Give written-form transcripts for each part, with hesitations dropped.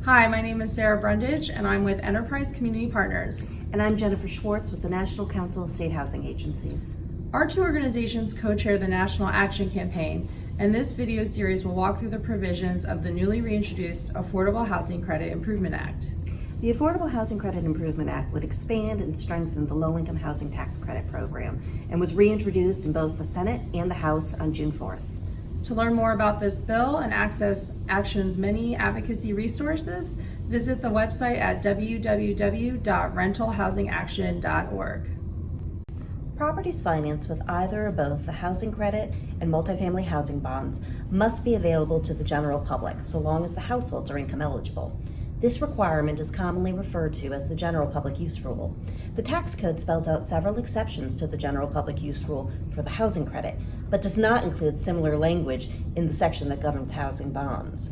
Hi, my name is Sarah Brundage, and I'm with Enterprise Community Partners. And I'm Jennifer Schwartz with the National Council of State Housing Agencies. Our two organizations co-chair the National Action Campaign, and this video series will walk through the provisions of the newly reintroduced Affordable Housing Credit Improvement Act. The Affordable Housing Credit Improvement Act would expand and strengthen the Low-Income Housing Tax Credit Program and was reintroduced in both the Senate and the House on June 4th. To learn more about this bill and access Action's many advocacy resources, visit the website at www.rentalhousingaction.org. Properties financed with either or both the housing credit and multifamily housing bonds must be available to the general public so long as the households are income eligible. This requirement is commonly referred to as the General Public Use Rule. The tax code spells out several exceptions to the General Public Use Rule for the housing credit, but does not include similar language in the section that governs housing bonds.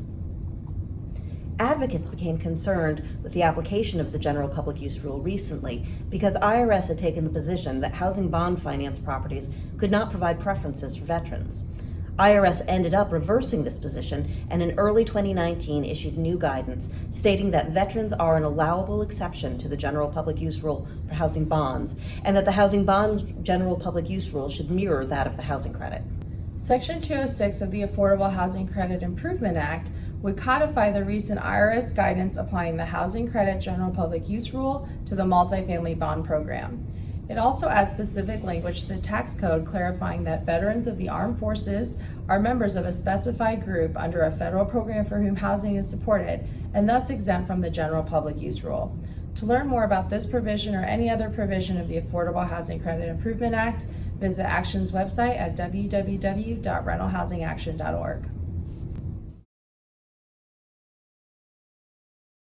Advocates became concerned with the application of the General Public Use Rule recently because IRS had taken the position that housing bond finance properties could not provide preferences for veterans. IRS ended up reversing this position and in early 2019 issued new guidance stating that veterans are an allowable exception to the General Public Use Rule for housing bonds and that the housing bond General Public Use Rule should mirror that of the housing credit. Section 206 of the Affordable Housing Credit Improvement Act would codify the recent IRS guidance applying the Housing Credit General Public Use Rule to the multifamily bond program. It also adds specific language to the tax code clarifying that veterans of the armed forces are members of a specified group under a federal program for whom housing is supported and thus exempt from the General Public Use Rule. To learn more about this provision or any other provision of the Affordable Housing Credit Improvement Act, visit Action's website at www.rentalhousingaction.org.